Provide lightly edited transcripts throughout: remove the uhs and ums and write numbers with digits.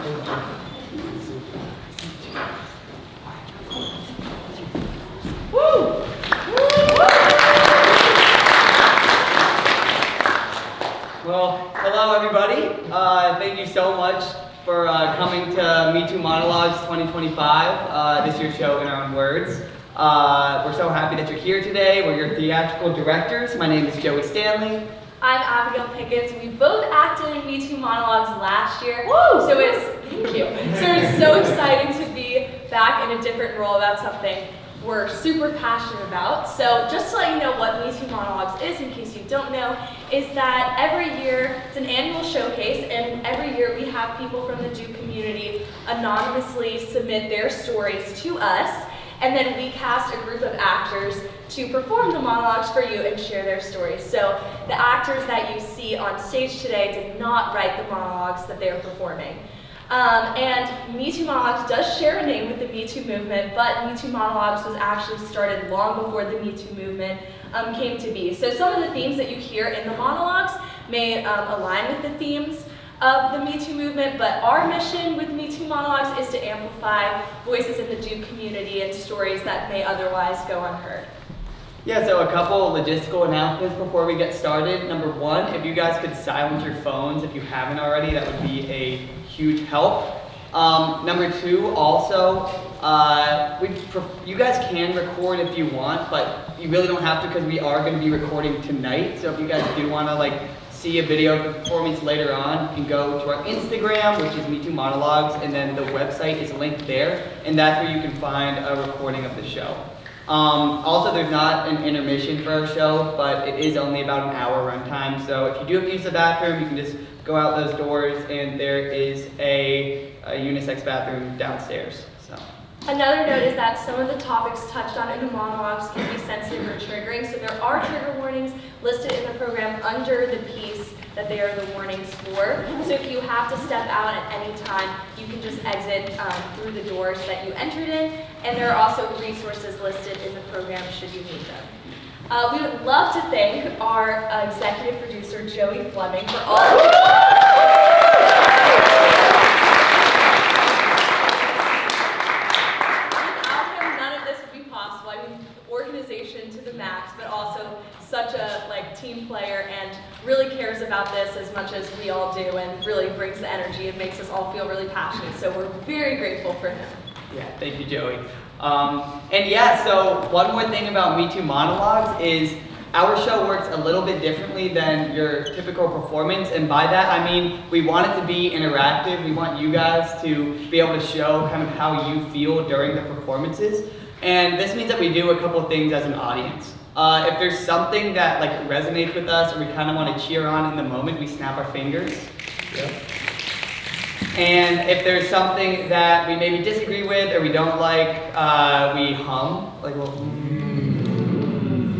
Woo! Well, hello everybody. Thank you so much for coming to Me Too Monologues 2025, this year's show in our own words. We're so happy that you're here today. We're your theatrical directors. My name is Joey Stanley. I'm Abigail Pickens. We both acted in Me Too Monologues last year. Woo! So it's so exciting to be back in a different role about something we're super passionate about. So just to let you know what Me Too Monologues is, in case you don't know, is that every year it's an annual showcase, and every year we have people from the Jew community anonymously submit their stories to us, and then we cast a group of actors to perform the monologues for you and share their stories. So the actors that you see on stage today did not write the monologues that they are performing. And Me Too Monologues does share a name with the Me Too movement, but Me Too Monologues was actually started long before the Me Too movement came to be. So some of the themes that you hear in the monologues may align with the themes of the Me Too movement, but our mission with Me Too Monologues is to amplify voices in the Jew community and stories that may otherwise go unheard. Yeah, so a couple logistical announcements before we get started. Number one, if you guys could silence your phones if you haven't already, that would be a huge help. Number two, also, you guys can record if you want, but you really don't have to because we are going to be recording tonight. So if you guys do want to see a video of the performance later on, you can go to our Instagram, which is Me Too Monologues, and then the website is linked there, and that's where you can find a recording of the show. Also, there's not an intermission for our show, but it is only about an hour runtime. So if you do have to use the bathroom, you can just go out those doors, and there is a unisex bathroom downstairs. So. Another note is that some of the topics touched on in the monologues can be sensitive or triggering, so there are trigger warnings listed in the program under the piece that they are the warnings for. So if you have to step out at any time, you can just exit through the doors that you entered in, and there are also resources listed in the program should you need them. We would love to thank our executive producer, Joey Fleming, for all of organization to the max, but also such a team player and really cares about this as much as we all do, and really brings the energy and makes us all feel really passionate. So we're very grateful for him. Yeah, thank you, Joey. And yeah, so one more thing about Me Too Monologues is our show works a little bit differently than your typical performance, and by that I mean we want it to be interactive. We want you guys to be able to show kind of how you feel during the performances. And this means that we do a couple of things as an audience. If there's something that resonates with us or we kind of want to cheer on in the moment, we snap our fingers. Yep. And if there's something that we maybe disagree with or we don't like, we hum.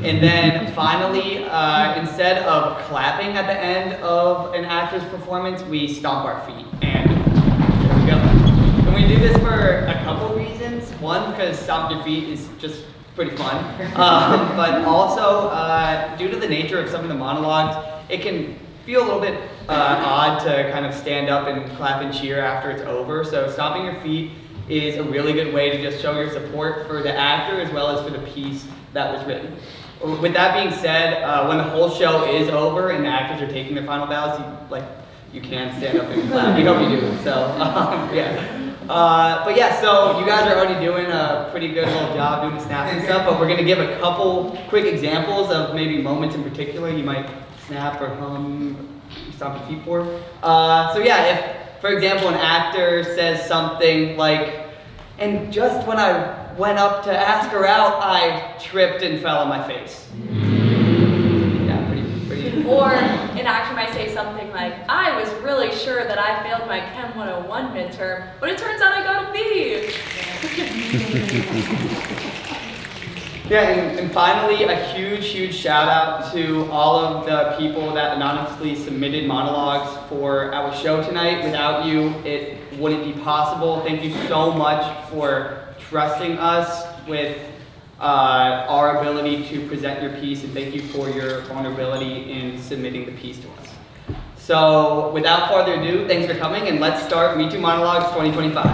And then finally, instead of clapping at the end of an actor's performance, we stomp our feet. And there we go. And we do this for a couple reasons. One, because stomp your feet is just pretty fun. But also, due to the nature of some of the monologues, it can feel a little bit odd to kind of stand up and clap and cheer after it's over. So stomping your feet is a really good way to just show your support for the actor as well as for the piece that was written. With that being said, when the whole show is over and the actors are taking their final bows, you can stand up and clap. We hope you do. So yeah. But yeah, so you guys are already doing a pretty good little job doing the snaps and stuff, but we're going to give a couple quick examples of maybe moments in particular you might snap or hum, stomp your feet for. So yeah, if, for example, an actor says something like, and just when I went up to ask her out, I tripped and fell on my face. Yeah, pretty. Or an actor might say something like, I was really sure that I failed my Chem 101 midterm, but it turns out I got a B. Yeah, and finally, a huge shout out to all of the people that anonymously submitted monologues for our show tonight. Without you, it wouldn't be possible. Thank you so much for trusting us with our ability to present your piece, and thank you for your vulnerability in submitting the piece to us. So without further ado, thanks for coming, and let's start Me Too Monologues 2025.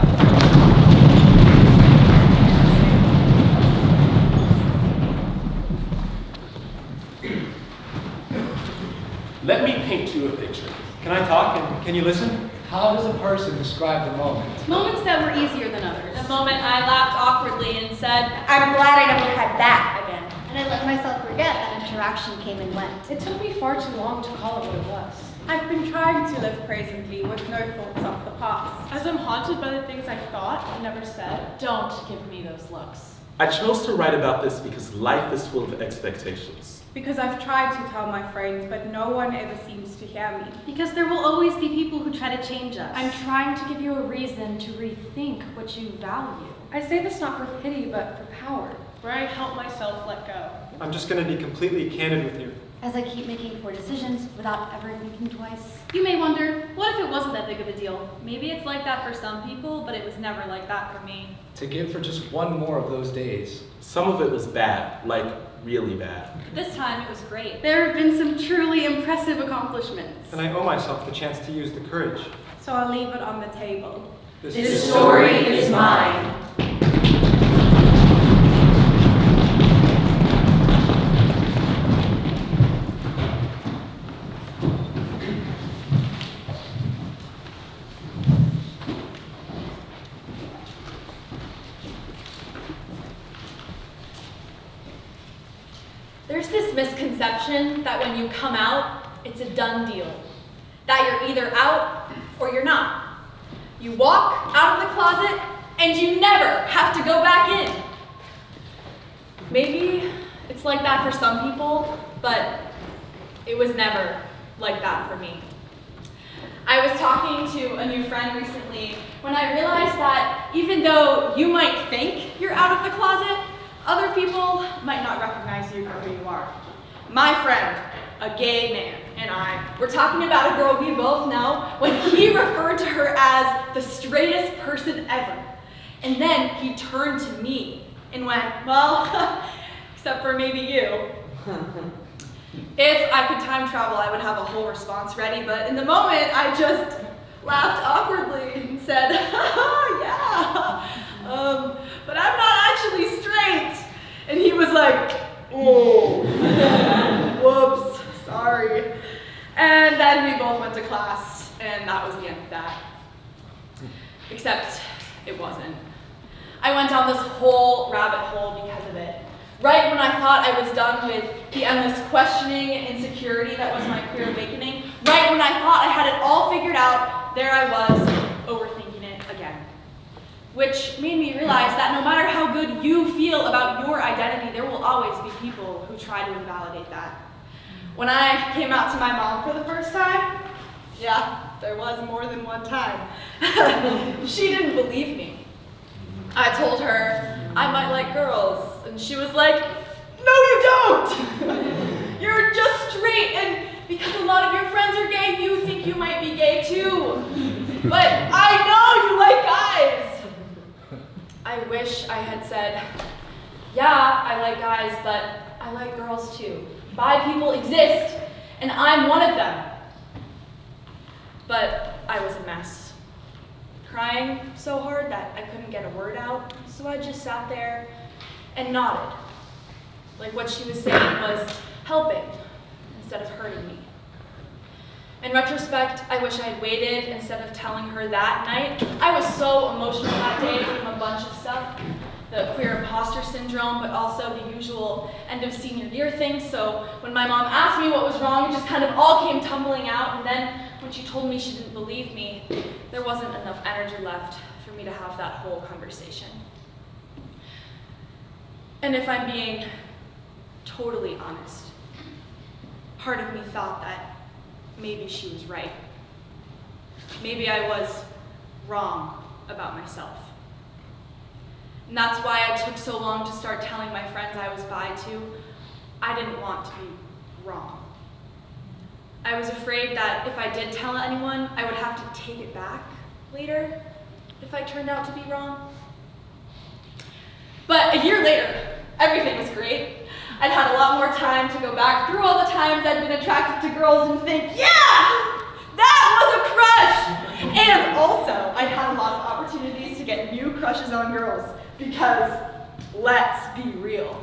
Let me paint you a picture. Can I talk and can you listen? How does a person describe the moment? Moments that were easier than others. The moment I laughed awkwardly and said, I'm glad I never had that again. And I let myself forget that interaction came and went. It took me far too long to call it what it was. I've been trying to live presently with no thoughts of the past. As I'm haunted by the things I thought and never said. don't give me those looks. I chose to write about this because life is full of expectations. Because I've tried to tell my friends, but no one ever seems to hear me. Because there will always be people who try to change us. I'm trying to give you a reason to rethink what you value. I say this not for pity, but for power. Where I help myself let go. I'm just going to be completely candid with you. As I keep making poor decisions without ever thinking twice. You may wonder, what if it wasn't that big of a deal? Maybe it's like that for some people, but it was never like that for me. To give for just one more of those days. Some of it was bad, like really bad. This time it was great. There have been some truly impressive accomplishments. And I owe myself the chance to use the courage. So I'll leave it on the table. This story is mine. There's this misconception that when you come out, it's a done deal. That you're either out or you're not. You walk out of the closet and you never have to go back in. Maybe it's like that for some people, but it was never like that for me. I was talking to a new friend recently when I realized that even though you might think you're out of the closet, other people might not recognize you for who you are. My friend, a gay man, and I were talking about a girl we both know when he referred to her as the straightest person ever. And then he turned to me and went, well, except for maybe you. If I could time travel, I would have a whole response ready, but in the moment, I just laughed awkwardly and said, yeah, but I'm not actually straight. And he was like, oh, whoops, sorry. And then we both went to class, and that was the end of that. Except it wasn't. I went down this whole rabbit hole because of it. Right when I thought I was done with the endless questioning and insecurity that was my queer awakening, right when I thought I had it all figured out, there I was, overthinking it again. Which made me realize that no matter how good you feel about your identity, there will always be people who try to invalidate that. When I came out to my mom for the first time, yeah, there was more than one time, she didn't believe me. I told her I might like girls, and she was like, no you don't! You're just straight, and because a lot of your friends are gay, you think you might be gay too. But I know you like guys! I wish I had said, yeah, I like guys, but I like girls too. Bi people exist, and I'm one of them. But I was a mess. Crying so hard that I couldn't get a word out, so I just sat there and nodded. Like what she was saying was helping instead of hurting me. In retrospect, I wish I had waited instead of telling her that night. I was so emotional that day from a bunch of stuff. The queer imposter syndrome, but also the usual end of senior year thing. So when my mom asked me what was wrong, it just kind of all came tumbling out. And then when she told me she didn't believe me, there wasn't enough energy left for me to have that whole conversation. And if I'm being totally honest, part of me thought that maybe she was right. Maybe I was wrong about myself. And that's why I took so long to start telling my friends I was bi too. I didn't want to be wrong. I was afraid that if I did tell anyone, I would have to take it back later if I turned out to be wrong. But a year later, everything was great. I'd had a lot more time to go back through all the times I'd been attracted to girls and think, yeah, crush! And also, I had a lot of opportunities to get new crushes on girls because, let's be real,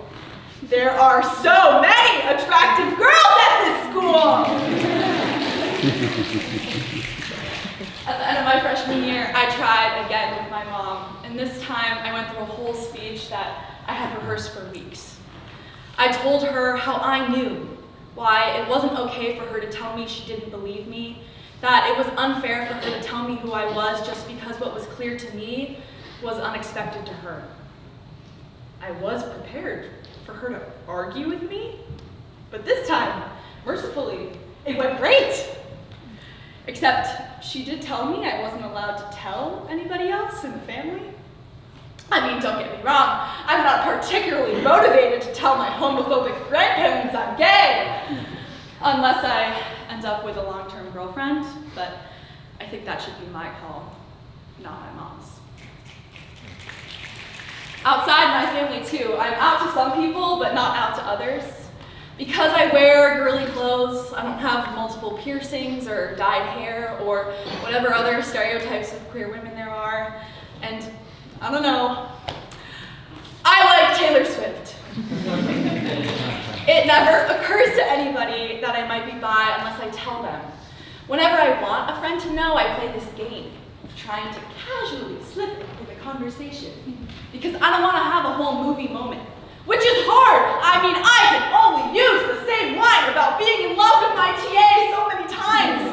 there are so many attractive girls at this school! At the end of my freshman year, I tried again with my mom, and this time I went through a whole speech that I had rehearsed for weeks. I told her how I knew why it wasn't okay for her to tell me she didn't believe me, that it was unfair for her to tell me who I was just because what was clear to me was unexpected to her. I was prepared for her to argue with me, but this time, mercifully, it went great. Except she did tell me I wasn't allowed to tell anybody else in the family. I mean, don't get me wrong, I'm not particularly motivated to tell my homophobic grandparents I'm gay, unless I end up with a long-term girlfriend, but I think that should be my call, not my mom's. Outside my family too, I'm out to some people, but not out to others. Because I wear girly clothes, I don't have multiple piercings or dyed hair or whatever other stereotypes of queer women there are, and I don't know, I like Taylor Swift. It never occurs to anybody that I might be bi unless I tell them. Whenever I want a friend to know, I play this game of trying to casually slip into the conversation. Because I don't want to have a whole movie moment, which is hard. I mean, I can only use the same line about being in love with my TA so many times.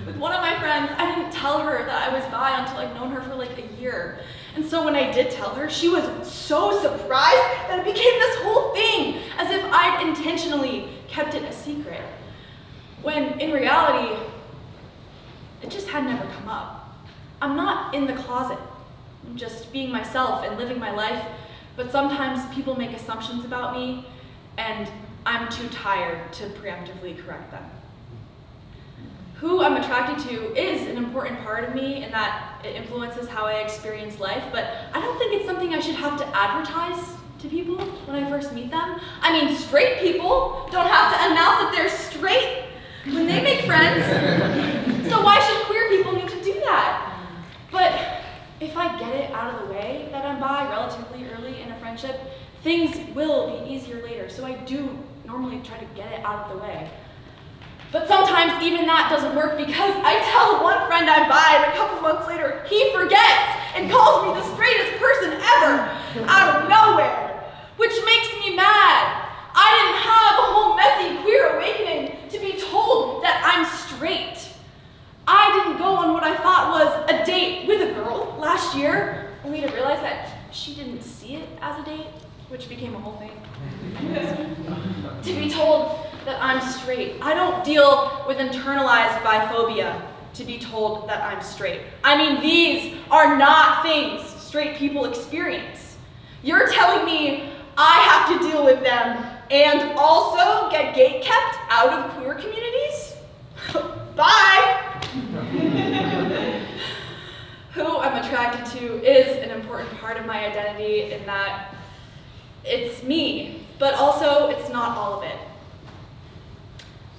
With one of my friends, I didn't tell her that I was bi until I'd known her for like a year. And so when I did tell her, she was so surprised that it became this whole thing, as if I'd intentionally kept it a secret. When in reality, it just had never come up. I'm not in the closet. I'm just being myself and living my life, but sometimes people make assumptions about me, and I'm too tired to preemptively correct them. Who I'm attracted to is an important part of me in that it influences how I experience life, but I don't think it's something I should have to advertise to people when I first meet them. I mean, straight people don't have to announce that they're straight when they make friends, so why should queer people need to do that? But if I get it out of the way that I'm bi relatively early in a friendship, things will be easier later, so I do normally try to get it out of the way. But sometimes even that doesn't work because I tell one friend I'm bi and a couple months later he forgets and calls me the straightest person ever out of nowhere, which makes me mad. I didn't have a whole messy queer awakening to be told that I'm straight. I didn't go on what I thought was a date with a girl last year, only to realize that she didn't see it as a date, which became a whole thing. To be told that I'm straight. I don't deal with internalized biphobia to be told that I'm straight. I mean, these are not things straight people experience. You're telling me I have to deal with them and also get gatekept out of queer communities? Bye! Who I'm attracted to is an important part of my identity in that it's me, but also it's not all of it.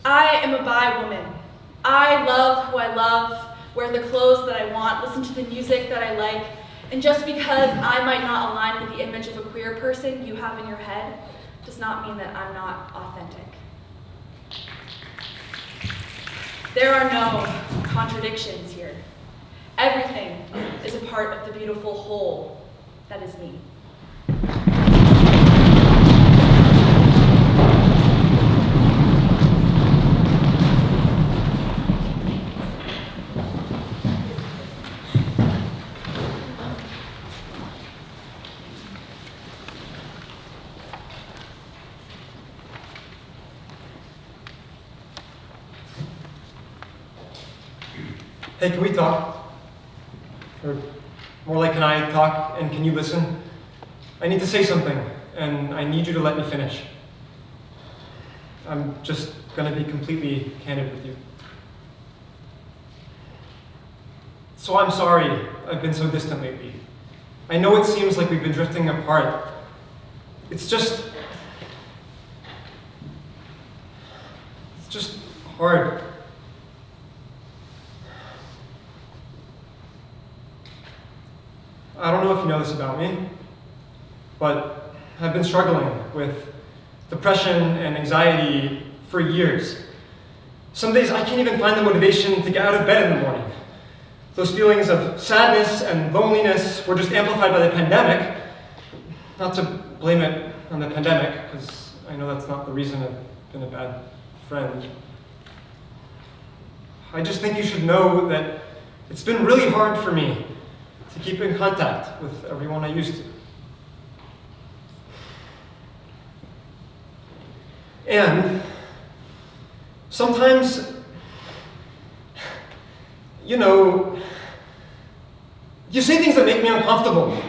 I am a bi woman. I love who I love, wear the clothes that I want, listen to the music that I like, and just because I might not align with the image of a queer person you have in your head does not mean that I'm not authentic. There are no contradictions here. Everything is a part of the beautiful whole that is me. Hey, can we talk? Or more like, can I talk and can you listen? I need to say something, and I need you to let me finish. I'm just gonna be completely candid with you. So I'm sorry I've been so distant lately. I know it seems like we've been drifting apart. It's just hard. I don't know if you know this about me, but I've been struggling with depression and anxiety for years. Some days I can't even find the motivation to get out of bed in the morning. Those feelings of sadness and loneliness were just amplified by the pandemic. Not to blame it on the pandemic, because I know that's not the reason I've been a bad friend. I just think you should know that it's been really hard for me to keep in contact with everyone I used to. And sometimes, you know, you say things that make me uncomfortable.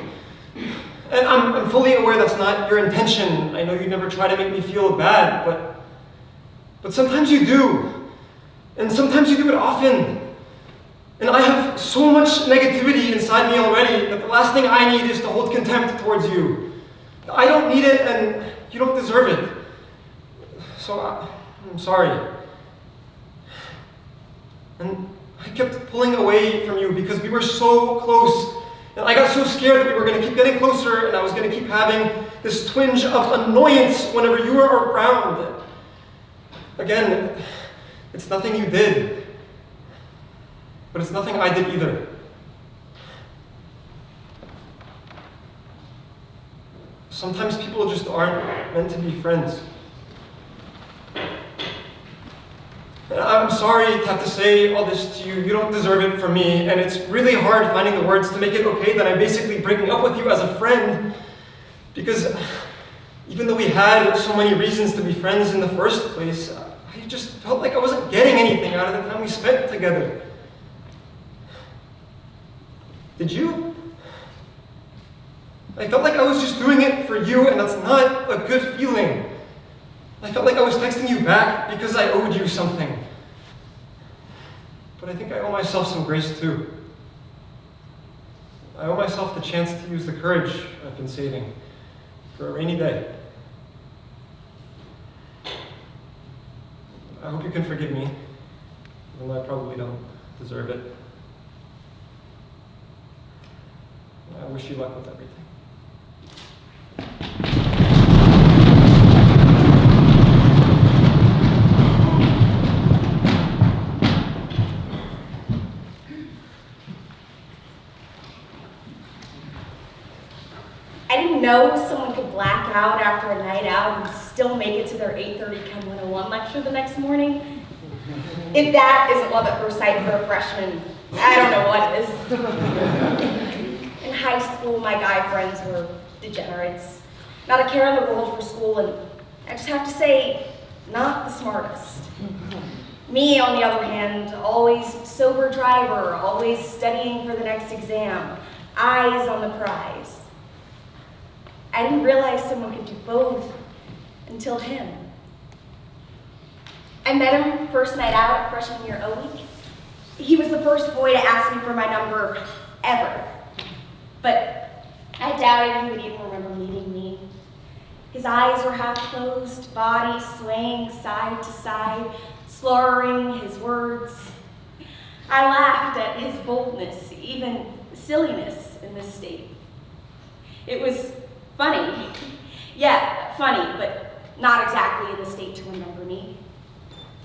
And I'm fully aware that's not your intention. I know you never try to make me feel bad, but sometimes you do. And sometimes you do it often. And I have so much negativity inside me already that the last thing I need is to hold contempt towards you. I don't need it, and you don't deserve it. So I'm sorry. And I kept pulling away from you because we were so close. And I got so scared that we were going to keep getting closer, and I was going to keep having this twinge of annoyance whenever you were around. Again, it's nothing you did, but it's nothing I did either. Sometimes people just aren't meant to be friends. And I'm sorry to have to say all this to you. You don't deserve it from me, and it's really hard finding the words to make it okay that I'm basically breaking up with you as a friend, because even though we had so many reasons to be friends in the first place, I just felt like I wasn't getting anything out of the time we spent together. Did you? I felt like I was just doing it for you, and that's not a good feeling. I felt like I was texting you back because I owed you something. But I think I owe myself some grace too. I owe myself the chance to use the courage I've been saving for a rainy day. I hope you can forgive me, even though I probably don't deserve it. I wish you luck with everything. I didn't know someone could black out after a night out and still make it to their 8:30 Chem 101 lecture the next morning. If that isn't love at first sight for a freshman, I don't know what is. In high school, my guy friends were degenerates. Not a care in the world for school, and I just have to say, not the smartest. Me, on the other hand, always sober driver, always studying for the next exam, eyes on the prize. I didn't realize someone could do both until him. I met him first night out at freshman year O week. He was the first boy to ask me for my number ever. But I doubted he would even remember meeting me. His eyes were half closed, body swaying side to side, slurring his words. I laughed at his boldness, even silliness in this state. It was funny. Yeah, funny, but not exactly in the state to remember me.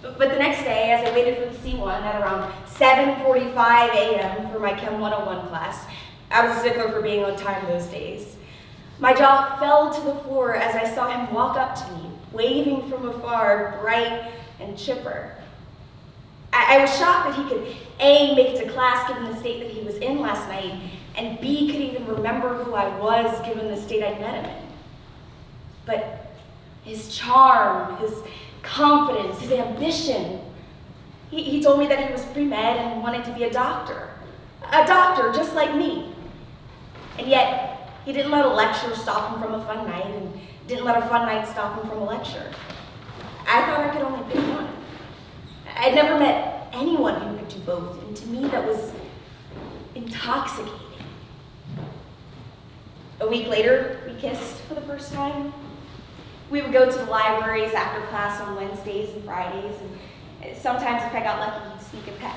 But the next day, as I waited for the C1 at around 7:45 a.m. for my Chem 101 class, I was a stickler for being on time those days. My jaw fell to the floor as I saw him walk up to me, waving from afar, bright and chipper. I was shocked that he could A, make it to class given the state that he was in last night, and B, could even remember who I was given the state I'd met him in. But his charm, his confidence, his ambition, he told me that he was pre-med and wanted to be a doctor just like me. And yet, he didn't let a lecture stop him from a fun night, and didn't let a fun night stop him from a lecture. I thought I could only pick one. I'd never met anyone who could do both, and to me that was intoxicating. A week later, we kissed for the first time. We would go to the libraries after class on Wednesdays and Fridays, and sometimes if I got lucky, he'd sneak a peck.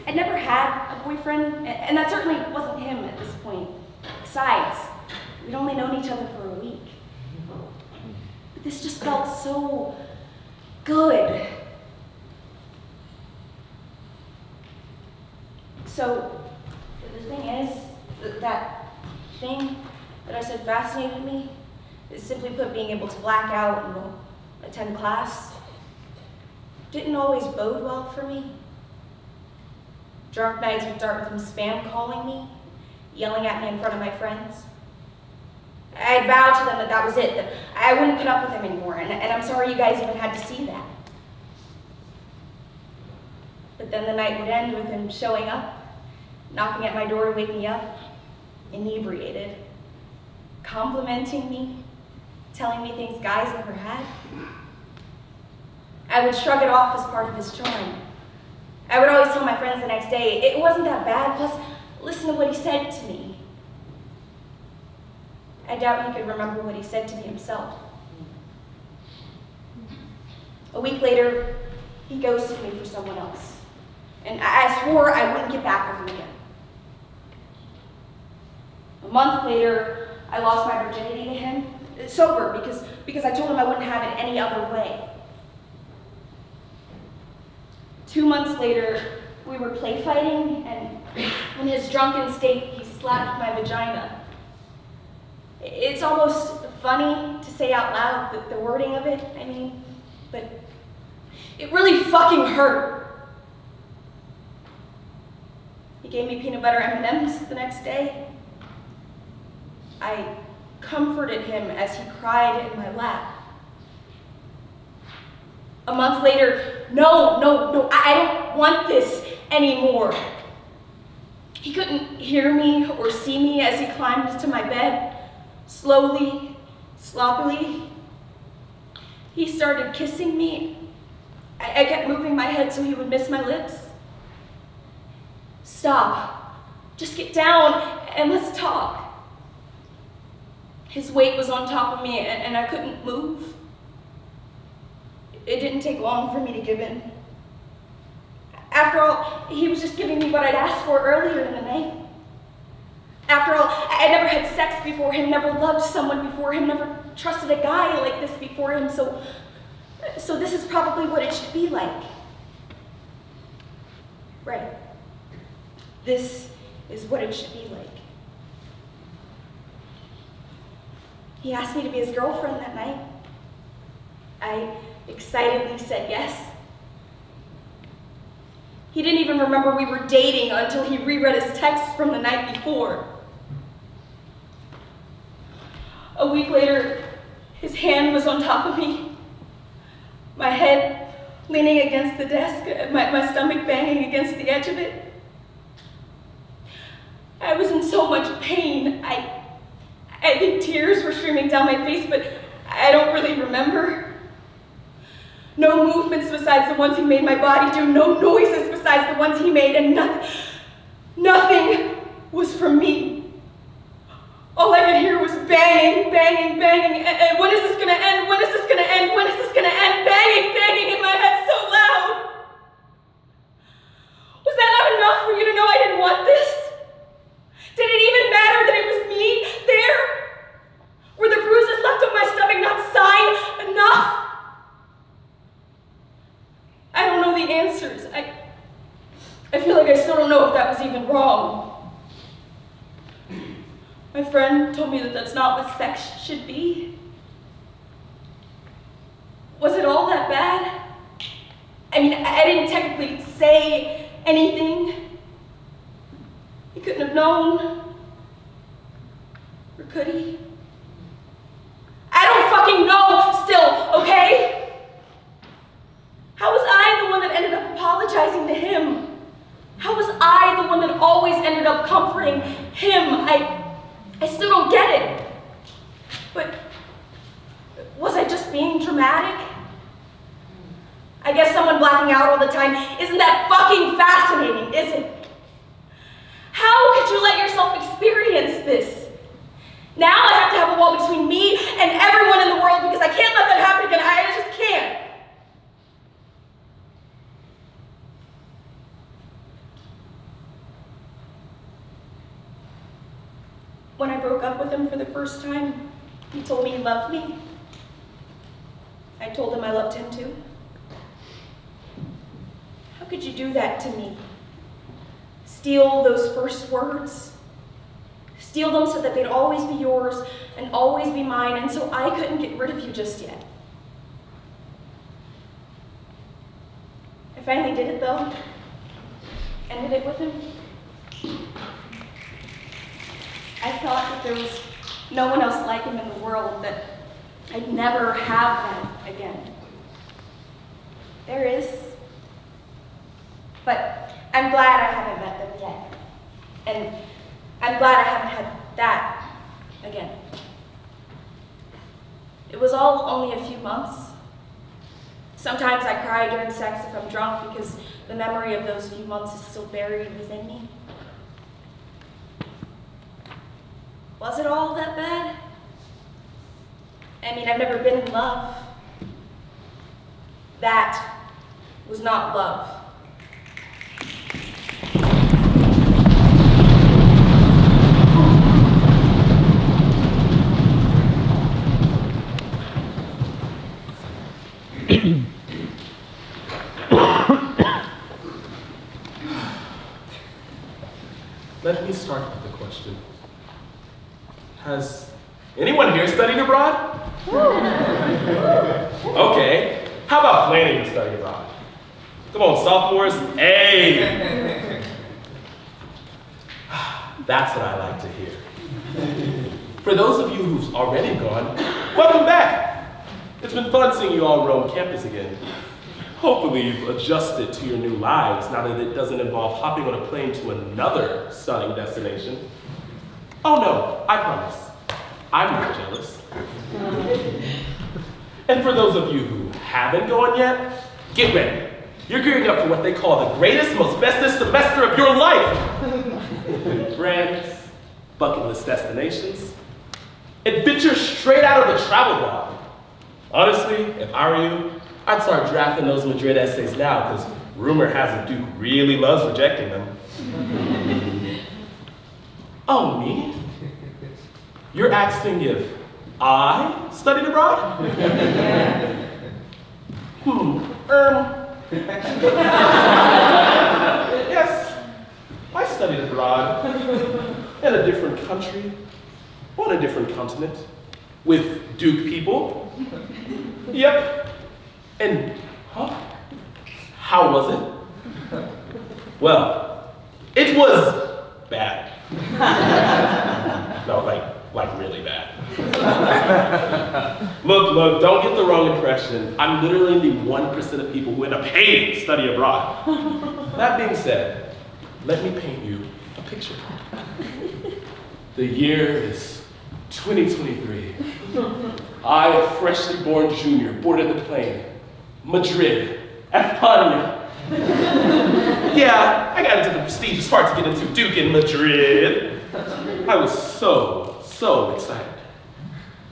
I'd never had a boyfriend, and that certainly wasn't him at this point. Besides, we'd only known each other for a week. But this just felt so good. So, the thing is, that thing that I said fascinated me is simply put being able to black out and attend class didn't always bode well for me. Drunk nights would start with him spam calling me, yelling at me in front of my friends. I'd vowed to them that that was it, that I wouldn't put up with him anymore, and I'm sorry you guys even had to see that. But then the night would end with him showing up, knocking at my door to wake me up, inebriated, complimenting me, telling me things guys never had. I would shrug it off as part of his charm. I would always tell my friends the next day, it wasn't that bad, plus listen to what he said to me. I doubt he could remember what he said to me himself. A week later, he ghosted me for someone else. And I swore I wouldn't get back with him again. A month later, I lost my virginity to him, sober, because I told him I wouldn't have it any other way. 2 months later, we were play fighting, and in his drunken state, he slapped my vagina. It's almost funny to say out loud the wording of it, but it really fucking hurt. He gave me peanut butter M&Ms the next day. I comforted him as he cried in my lap. A month later, no, I don't want this anymore. He couldn't hear me or see me as he climbed into my bed, slowly, sloppily. He started kissing me. I kept moving my head so he would miss my lips. Stop, just get down and let's talk. His weight was on top of me and I couldn't move. It didn't take long for me to give in. After all, he was just giving me what I'd asked for earlier in the night. After all, I never had sex before him, never loved someone before him, never trusted a guy like this before him, so this is probably what it should be like. Right. This is what it should be like. He asked me to be his girlfriend that night. I excitedly said yes. He didn't even remember we were dating until he reread his texts from the night before. A week later, his hand was on top of me, my head leaning against the desk, my stomach banging against the edge of it. I was in so much pain. I think tears were streaming down my face, but I don't really remember. No movements besides the ones he made my body do, no noises besides the ones he made, and nothing was from me. All I could hear was banging, banging, banging, and when is this gonna end? When is this gonna end? When is this gonna end? Banging, banging in my head so loud. Was that not enough for you to know I didn't want this? Did it even matter that it was me there? Were the bruises left on my stomach not sign enough? I don't know the answers. I feel like I still don't know if that was even wrong. My friend told me that that's not what sex should be. Was it all that bad? I didn't technically say anything. He couldn't have known. Or could he? I don't fucking know still, okay? How was I the one that ended up apologizing to him? How was I the one that always ended up comforting him? I still don't get it. But was I just being dramatic? I guess someone blacking out all the time isn't that fucking fascinating, is it? How could you let yourself experience this? Now I have to have a wall between me and everyone in the world because I can't let that happen again. I just can't. when I broke up with him for the first time, he told me he loved me. I told him I loved him too. How could you do that to me? Steal those first words? Steal them so that they'd always be yours and always be mine, and so I couldn't get rid of you just yet. I finally did it though. Ended it with him. I thought that there was no one else like him in the world, that I'd never have that again. There is. But I'm glad I haven't met them yet. And I'm glad I haven't had that again. It was all only a few months. Sometimes I cry during sex if I'm drunk because the memory of those few months is still buried within me. Was it all that bad? I mean, I've never been in love. That was not love. Let me start with the question. Has anyone here studied abroad? Okay, how about planning to study abroad? Come on, sophomores, hey! That's what I like to hear. For those of you who've already gone, welcome back. It's been fun seeing you all roam campus again. Hopefully you've adjusted to your new lives now that it doesn't involve hopping on a plane to another stunning destination. Oh no, I promise, I'm not jealous. And for those of you who haven't gone yet, get ready. You're gearing up for what they call the greatest, most bestest semester of your life. Friends, bucket list destinations, adventures straight out of the travel blog. Honestly, if I were you, I'd start drafting those Madrid essays now, because rumor has it Duke really loves rejecting them. Oh, me? You're asking if I studied abroad? Yes, I studied abroad in a different country, on a different continent, with Duke people. Yep. And, how was it? Well, it was bad. No, like really bad. Look, don't get the wrong impression. I'm literally the 1% of people who end up hating to study abroad. That being said, let me paint you a picture. The year is 2023. I, a freshly born junior, boarded the plane. Madrid, España. Yeah, I got into the prestigious part to get into Duke in Madrid. I was so excited.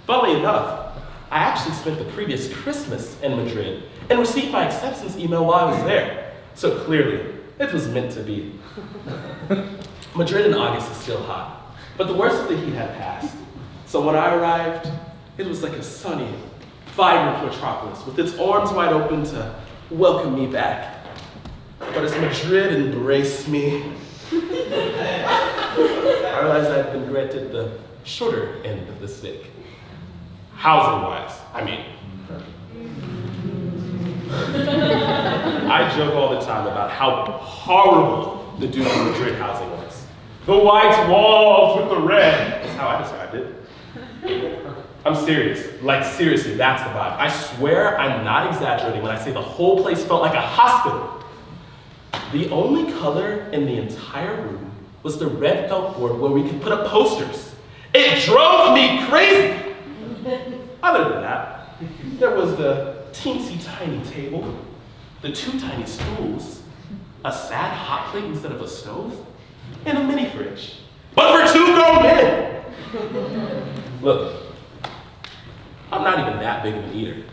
Funnily enough, I actually spent the previous Christmas in Madrid and received my acceptance email while I was there. So clearly, it was meant to be. Madrid in August is still hot, but the worst of the heat had passed. So when I arrived, it was like a sunny, vibrant metropolis with its arms wide open to welcome me back. But as Madrid embraced me, I realized I'd been granted the shorter end of the stick. Housing-wise, I mean. I joke all the time about how horrible the Duke of Madrid housing was. The white walls with the red, is how I described it. I'm serious, like seriously, that's the vibe. I swear I'm not exaggerating when I say the whole place felt like a hospital. The only color in the entire room was the red felt board where we could put up posters. It drove me crazy! Other than that, there was the teensy tiny table, the 2 tiny stools, a sad hot plate instead of a stove, and a mini fridge. But for 2 grown men! Look, I'm not even that big of an eater,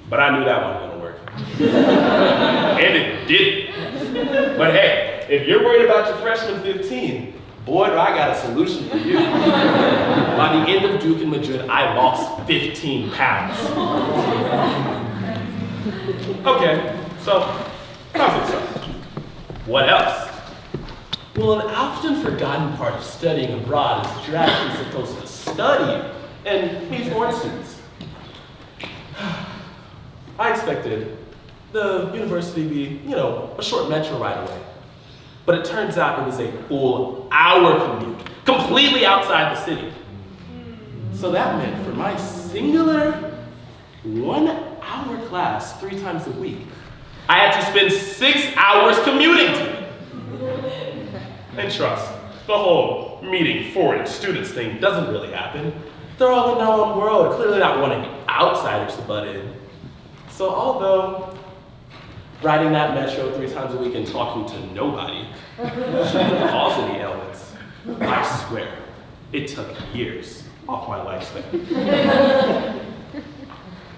but I knew that wasn't gonna work. And it didn't. But hey, if you're worried about your freshman 15, Boy, do I got a solution for you. By the end of Duke in Madrid, I lost 15 pounds. Okay, so how's it so? What else? Well, an often forgotten part of studying abroad is that you're actually supposed to study and meet foreign students. I expected the university to be, a short metro ride away. But it turns out it was a full hour commute, completely outside the city. So that meant for my singular 1 hour class 3 times a week, I had to spend 6 hours commuting to it. And trust, the whole meeting foreign students thing doesn't really happen. They're all in their own world, clearly not wanting outsiders to butt in. So although riding that metro 3 times a week and talking to nobody shouldn't cause any ailments, I swear, it took years off my lifespan.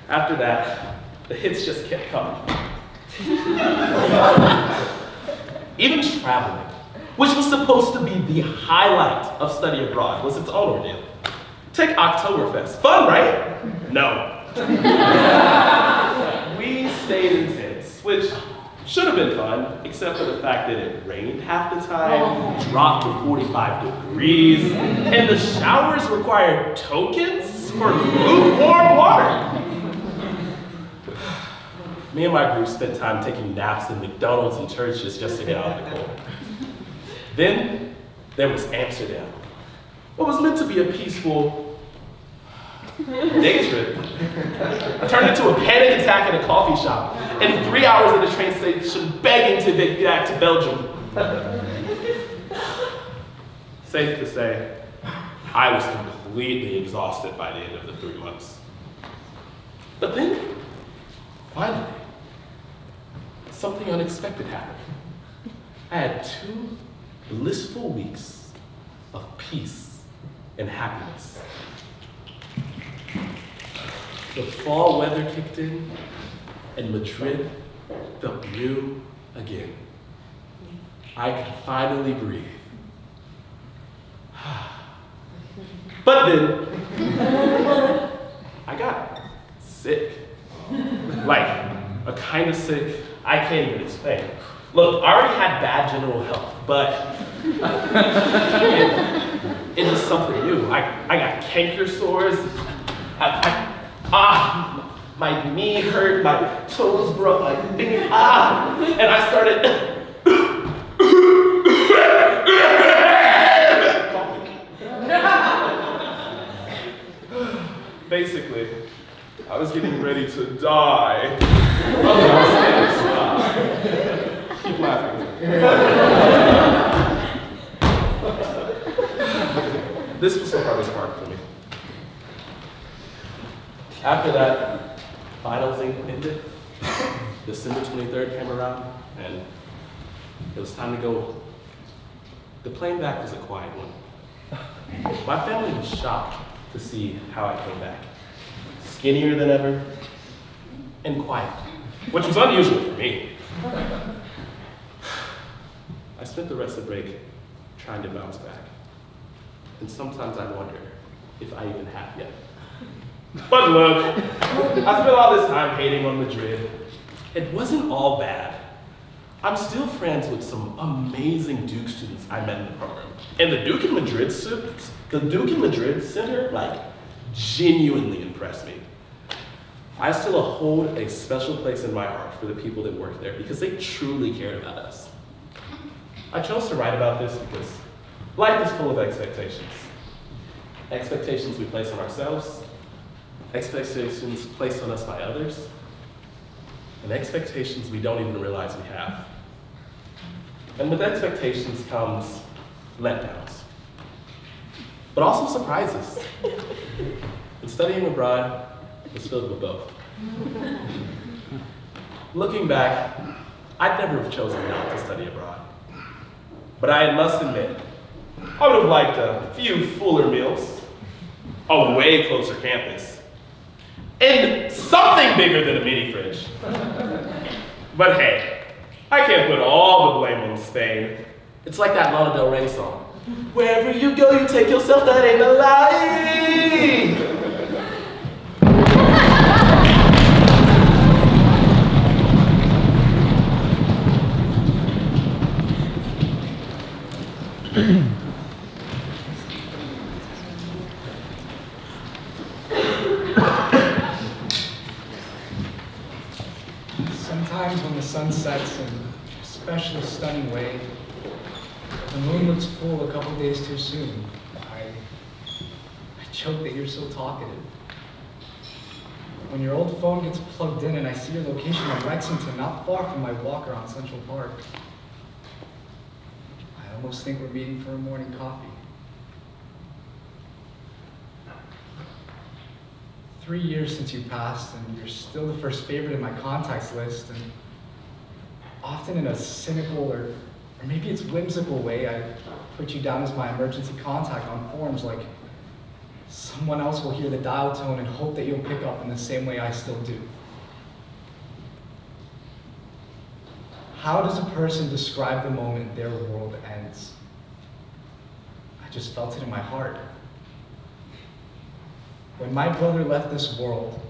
After that, the hits just kept coming. Even traveling, which was supposed to be the highlight of study abroad, was its own ordeal. Take Oktoberfest. Fun, right? No. We stayed in tents, which should have been fun, except for the fact that it rained half the time, dropped to 45 degrees, and the showers required tokens for lukewarm water. Me and my group spent time taking naps in McDonald's and churches just to get out of the cold. Then there was Amsterdam. What was meant to be a peaceful day trip turned into a panic attack at a coffee shop and 3 hours at a train station begging to get back to Belgium. Safe to say, I was completely exhausted by the end of the 3 months. But then, finally, something unexpected happened. I had 2 blissful weeks of peace and happiness. The fall weather kicked in, and Madrid felt new again. I could finally breathe. But then, I got sick. Like, a kind of sick I can't even explain. Look, I already had bad general health, but it was something new. I got canker sores. My knee hurt, my toes broke, my finger, and I started basically, I was getting ready to die. Keep laughing. This was the hardest part for me. After that, finals ended, December 23rd came around, and it was time to go. The plane back was a quiet one. My family was shocked to see how I came back. Skinnier than ever, and quiet, which was unusual for me. I spent the rest of the break trying to bounce back. And sometimes I wonder if I even have yet. But look, I spent all this time hating on Madrid. It wasn't all bad. I'm still friends with some amazing Duke students I met in the program. And the Duke in Madrid Center, genuinely impressed me. I still hold a special place in my heart for the people that work there because they truly cared about us. I chose to write about this because life is full of expectations. Expectations we place on ourselves, expectations placed on us by others, and expectations we don't even realize we have. And with expectations comes letdowns, but also surprises. And studying abroad was filled with both. Looking back, I'd never have chosen not to study abroad. But I must admit, I would have liked a few fuller meals, a way closer campus, and something bigger than a mini fridge. But hey, I can't put all the blame on Spain. It's like that Lana Del Rey song. Wherever you go, you take yourself, that ain't a lie. Sometimes when the sun sets in a especially stunning way, the moon looks full a couple days too soon. I joke that you're so talkative. When your old phone gets plugged in and I see your location in Lexington, not far from my walk around Central Park, I almost think we're meeting for a morning coffee. 3 years since you passed, and you're still the first favorite in my contacts list, and often in a cynical or maybe it's whimsical way, I put you down as my emergency contact on forums like someone else will hear the dial tone and hope that you'll pick up in the same way I still do. How does a person describe the moment their world ends? I just felt it in my heart. When my brother left this world,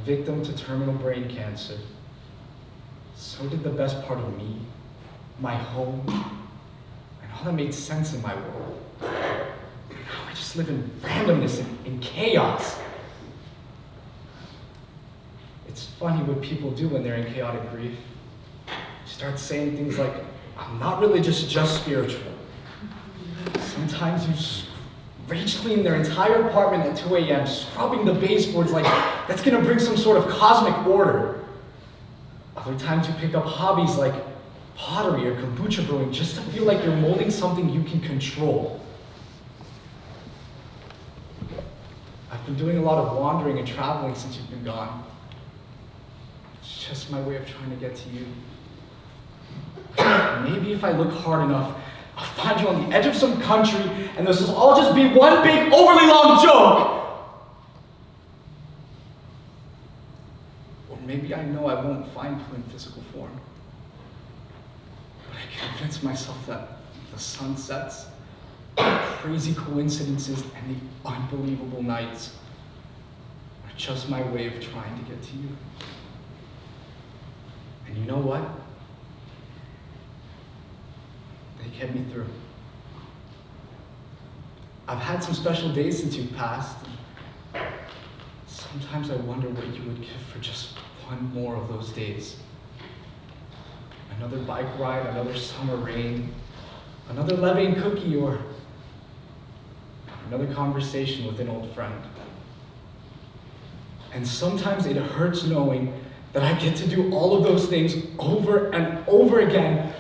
victim to terminal brain cancer, so did the best part of me, my home, and all that made sense in my world. Now I just live in randomness and in chaos. It's funny what people do when they're in chaotic grief. Start saying things like, I'm not religious, just spiritual. Sometimes you rage clean their entire apartment at 2 a.m., scrubbing the baseboards like that's gonna bring some sort of cosmic order. Other times you pick up hobbies like pottery or kombucha brewing just to feel like you're molding something you can control. I've been doing a lot of wandering and traveling since you've been gone. It's just my way of trying to get to you. Maybe if I look hard enough, I'll find you on the edge of some country, and this will all just be one big, overly long joke! Or maybe I know I won't find you in physical form. But I convince myself that the sun sets, the crazy coincidences, and the unbelievable nights are just my way of trying to get to you. And you know what? They kept me through. I've had some special days since you've passed. Sometimes I wonder what you would give for just one more of those days. Another bike ride, another summer rain, another Levain cookie, or another conversation with an old friend. And sometimes it hurts knowing that I get to do all of those things over and over again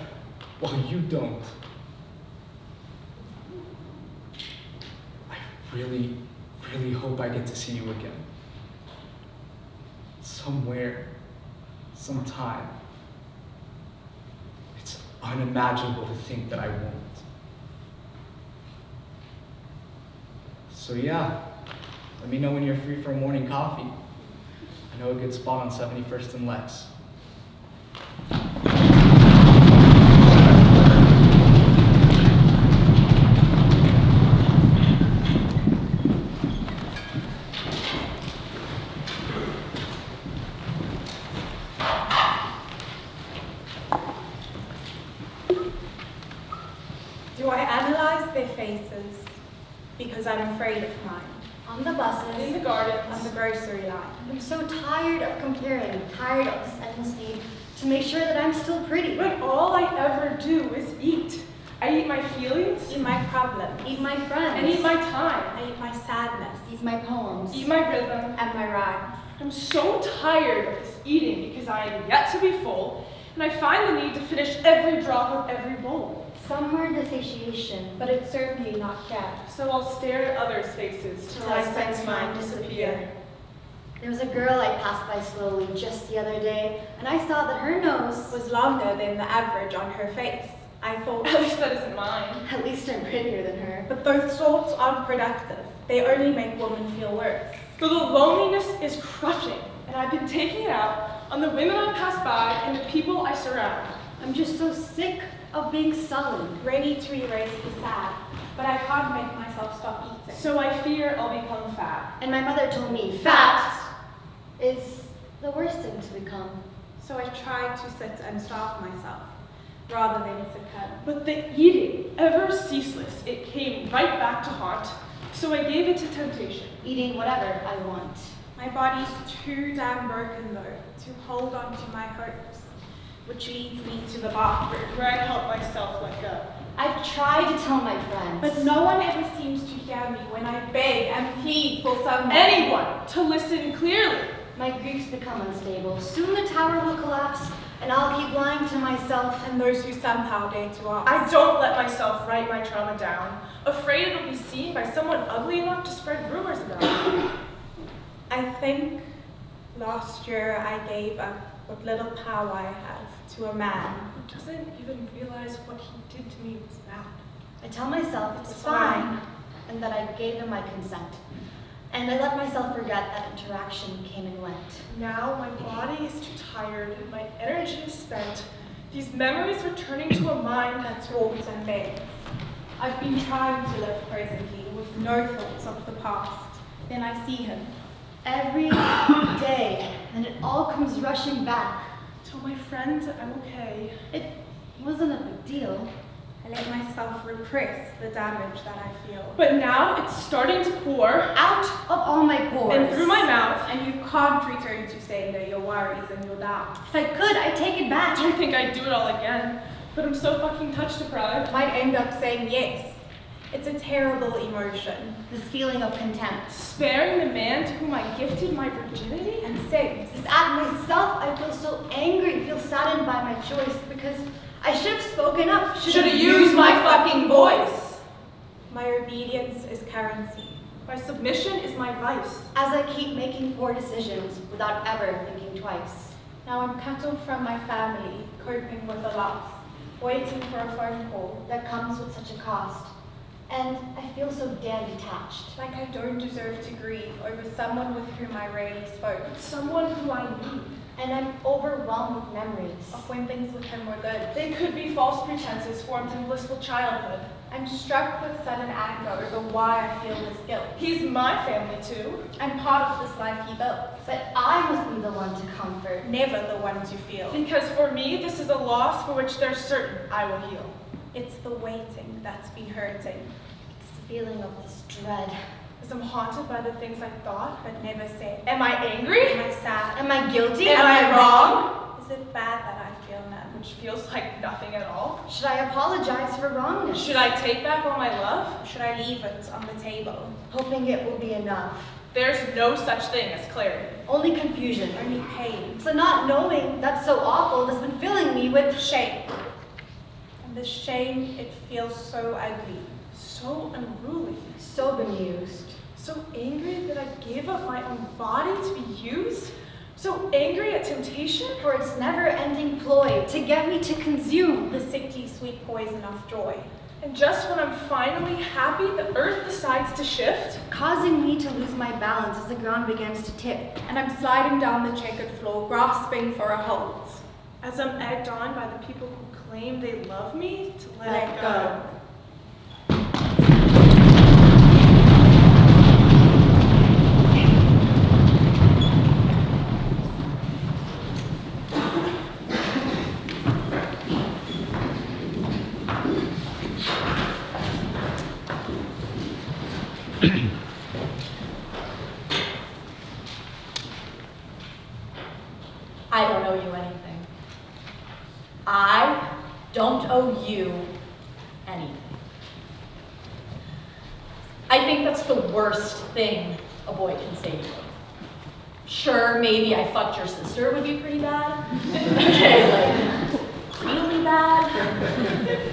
while you don't. I really, really hope I get to see you again. Somewhere, sometime. It's unimaginable to think that I won't. So yeah, let me know when you're free for a morning coffee. I know a good spot on 71st and Lex. Do I analyze their faces? Because I'm afraid of mine. On the buses, In the gardens. On the grocery line. I'm so tired of comparing, tired of this endless need to make sure that I'm still pretty. But all I ever do is eat. I eat my feelings, Eat my problems. Eat my friends. and eat my time, I eat my sadness. Eat my poems. eat my rhythm. And my rhymes. I'm so tired of this eating because I am yet to be full, and I find the need to finish every drop of every bowl. Some word satiation, but it's certainly not yet. So I'll stare at others' faces till I sense mine disappear. There was a girl I passed by slowly just the other day, and I saw that her nose Was longer than the average on her face. I thought, At least that isn't mine. at least I'm prettier than her. but those thoughts aren't productive. They only make women feel worse. For the loneliness is crushing, and I've been taking it out on the women I pass by and the people I surround. I'm just so sick of being sullen. Ready to erase the sad. but I can't make myself stop eating. So I fear I'll become fat. And my mother told me fat is the worst thing to become. So I tried to sit and starve myself, rather than succumb. But the eating, ever ceaseless, it came right back to haunt. So I gave it to temptation. Eating whatever I want. My body's too damn broken though, to hold on to my hopes, which leads me to the bathroom, Where I help myself let go. I've tried to tell my friends. but no one ever seems to hear me when I beg and plead for someone. Anyone to listen clearly. My grief's become unstable. Soon the tower will collapse, and I'll keep lying to myself. And those who somehow dare to ask. I don't let myself write my trauma down, afraid it'll be seen by someone ugly enough to spread rumors about it. I think last year I gave up what little power I have to a man. Who doesn't even realize what he did to me was bad. I tell myself it's fine, and that I gave him my consent. And I let myself forget that interaction came and went. Now my body is too tired, my energy is spent. These memories returning to a mind That's warped and vague. I've been trying to live presently with no thoughts of the past. Then I see him. Every day, and it all comes rushing back. Tell my friends I'm okay. It wasn't a big deal. I let myself repress the damage that I feel. But now it's starting to pour Out of all my pores. and through my mouth. And you can't return to saying your worries and your doubts. If I could, I'd take it I back. don't think I'd do it all again, but I'm so fucking touch deprived. Might end up saying yes. It's a terrible emotion. This feeling of contempt. Sparing the man to whom I gifted my virginity? And sex. It's at myself. I feel so angry, feel saddened by my choice because I should have spoken up. Should have used my fucking voice. My obedience is currency. My submission is my vice. As I keep making poor decisions without ever thinking twice. Now I'm cut off from my family, coping with the loss, waiting for a phone call. That comes with such a cost. And I feel so damn detached. Like I don't deserve to grieve over someone with whom I rarely spoke. Someone who I need. And I'm overwhelmed with memories. Of when things with him were good. They could be false pretenses formed in blissful childhood. I'm struck with sudden anger over why I feel this guilt. He's my family too. I'm part of this life he built. But I must be the one to comfort. Never the one to feel. Because for me, this is a loss for which there's certain I will heal. It's the waiting that's been hurting. It's the feeling of this dread. As I'm haunted by the things I thought. But never said. Am I angry? Am I sad? Am I guilty? Am I wrong? Is it bad that I feel none? Which feels like nothing at all. Should I apologize for wrongness? Should I take back all my love? Should I leave it on the table? Hoping it will be enough. There's no such thing as clarity. Only confusion. Only pain. So not knowing that's so awful has been filling me with Shame. And the shame, it feels so ugly. So unruly. so bemused. So angry that I gave up my own body to be used? So angry at temptation? For its never-ending ploy to get me to consume. The sickly sweet poison of joy. And just when I'm finally happy, the earth decides to shift? Causing me to lose my balance as the ground begins to tip. And I'm sliding down the checkered floor, grasping for a hold. As I'm egged on by the people who claim they love me to let Let it go. I don't owe you anything. I don't owe you anything. I think that's the worst thing a boy can say to you. Sure, maybe I fucked your sister would be pretty bad. Okay, like, really bad.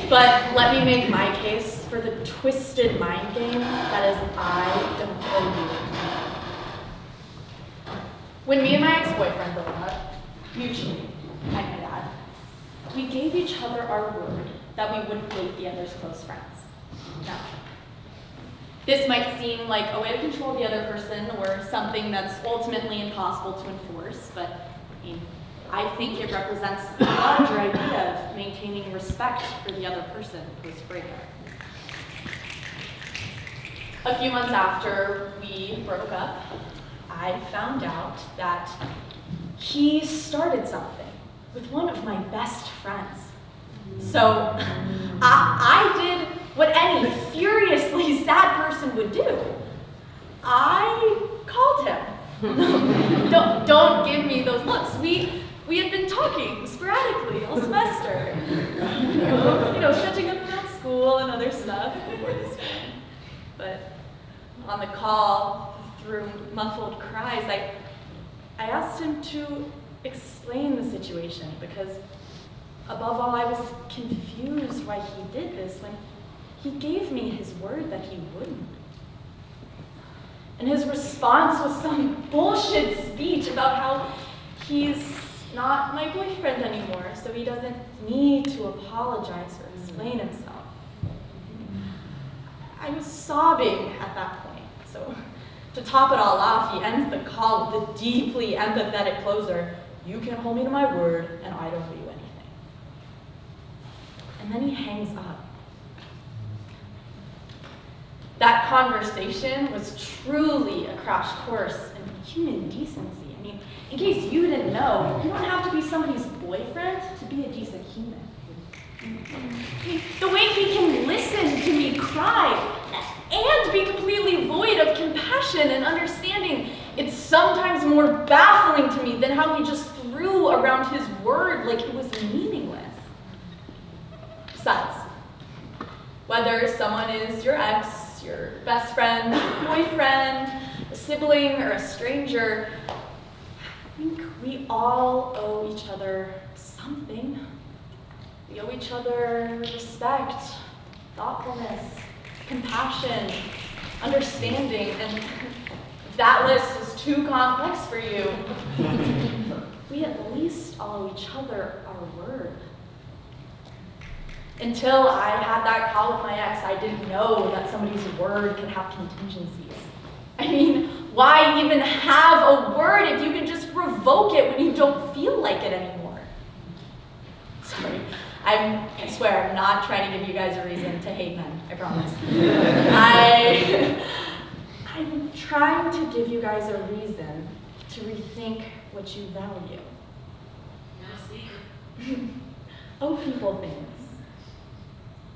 But let me make my case for the twisted mind game that is I don't owe you anything. When me and my ex-boyfriend broke up, mutually, I might add, we gave each other our word that we wouldn't date the other's close friends. Now, this might seem like a way to control the other person or something that's ultimately impossible to enforce, but I think it represents the larger idea of maintaining respect for the other person post-breakup. A few months after we broke up, I found out that he started something with one of my best friends. So I did what any furiously sad person would do. I called him. Don't give me those looks. We had been talking sporadically all semester. Catching up about school and other stuff before this one. But on the call, through muffled cries, I asked him to explain the situation because above all, I was confused why he did this when he gave me his word that he wouldn't. And his response was some bullshit speech about how he's not my boyfriend anymore, so he doesn't need to apologize or explain himself. I was sobbing at that point, so to top it all off, he ends the call with the deeply empathetic closer, "You can hold me to my word, and I don't owe you anything." And then he hangs up. That conversation was truly a crash course in human decency. I mean, in case you didn't know, you don't have to be somebody's boyfriend to be a decent human. I mean, the way he can listen to me cry and be completely void of compassion and understanding, it's sometimes more baffling to me than how he just threw around his word like it was meaningless. Besides, whether someone is your ex, your best friend, your boyfriend, a sibling, or a stranger, I think we all owe each other something. We owe each other respect, thoughtfulness, compassion, understanding, and if that list is too complex for you, we at least all owe each other our word. Until I had that call with my ex, I didn't know that somebody's word could have contingencies. I mean, why even have a word if you can just revoke it when you don't feel like it anymore? Sorry, I swear I'm not trying to give you guys a reason to hate men, I promise. I'm trying to give you guys a reason to rethink what you value. Owe people things.